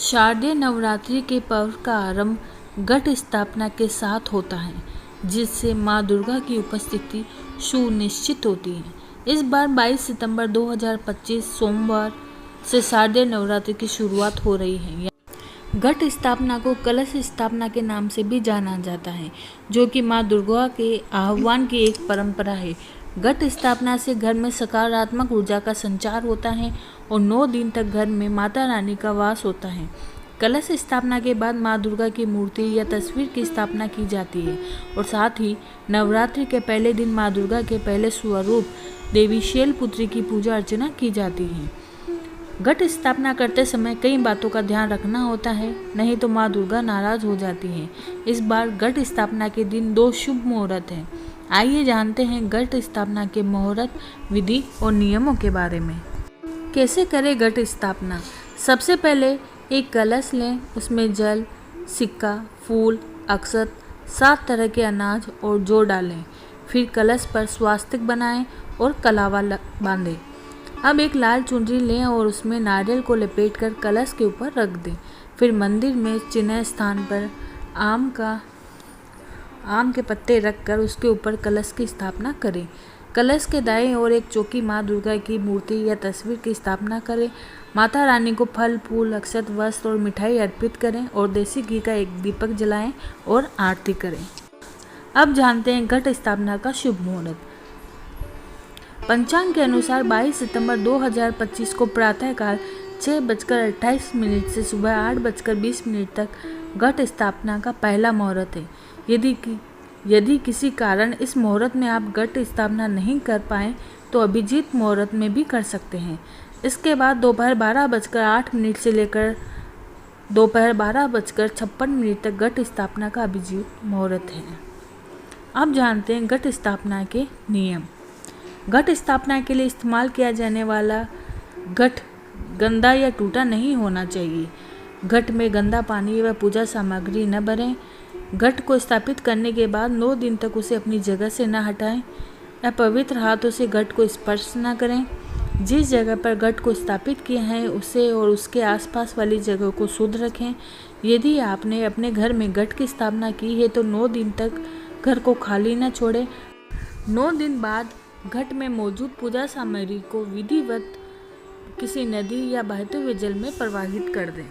शारदीय नवरात्रि के पर्व का आरंभ घट स्थापना के साथ होता है, जिससे माँ दुर्गा की उपस्थिति सुनिश्चित होती है। इस बार 22 सितंबर 2025 सोमवार से शारदीय नवरात्रि की शुरुआत हो रही है। घट स्थापना को कलश स्थापना के नाम से भी जाना जाता है, जो कि माँ दुर्गा के आह्वान की एक परंपरा है। घट स्थापना से घर में सकारात्मक ऊर्जा का संचार होता है और 9 दिन तक घर में माता रानी का वास होता है। कलश स्थापना के बाद माँ दुर्गा की मूर्ति या तस्वीर की स्थापना की जाती है और साथ ही नवरात्रि के पहले दिन माँ दुर्गा के पहले स्वरूप देवी शैलपुत्री की पूजा अर्चना की जाती है। घट स्थापना करते समय कई बातों का ध्यान रखना होता है, नहीं तो माँ दुर्गा नाराज हो जाती है। इस बार घट स्थापना के दिन 2 शुभ मुहूर्त हैं। आइए जानते हैं घट स्थापना के मुहूर्त, विधि और नियमों के बारे में। कैसे करें घट स्थापना? सबसे पहले एक कलश लें, उसमें जल, सिक्का, फूल, अक्षत, 7 तरह के अनाज और जौ डालें। फिर कलश पर स्वास्तिक बनाएं और कलावा बांधें। अब एक लाल चुनरी लें और उसमें नारियल को लपेटकर कलश के ऊपर रख दें। फिर मंदिर में चिन्ह स्थान पर आम के पत्ते रखकर उसके ऊपर कलश की स्थापना करें। कलश के दाएं ओर एक चौकी माँ दुर्गा की मूर्ति या तस्वीर की स्थापना करें। माता रानी को फल, फूल, अक्षत, वस्त्र और मिठाई अर्पित करें और देसी घी का एक दीपक जलाएं और आरती करें। अब जानते हैं घट स्थापना का शुभ मुहूर्त। पंचांग के अनुसार 22 सितंबर 2025 को प्रातःकाल 6:28 से सुबह 8:20 तक घट स्थापना का पहला मुहूर्त है। यदि किसी कारण इस मुहूर्त में आप घट स्थापना नहीं कर पाएँ तो अभिजीत मुहूर्त में भी कर सकते हैं। इसके बाद दोपहर 12:08 से लेकर दोपहर 12:56 तक घट स्थापना का अभिजीत मुहूर्त है। अब जानते हैं घट स्थापना के नियम। घट स्थापना के लिए इस्तेमाल किया जाने वाला घट गंदा या टूटा नहीं होना चाहिए। घट में गंदा पानी व पूजा सामग्री न भरें। घट को स्थापित करने के बाद 9 दिन तक उसे अपनी जगह से न हटाएं। अपवित्र हाथों से घट को स्पर्श न करें। जिस जगह पर घट को स्थापित किया है उसे और उसके आसपास वाली जगह को शुद्ध रखें। यदि आपने अपने घर में घट की स्थापना की है तो 9 दिन तक घर को खाली न छोड़ें। 9 दिन बाद घट में मौजूद पूजा सामग्री को विधिवत किसी नदी या बहते हुए जल में प्रवाहित कर दें।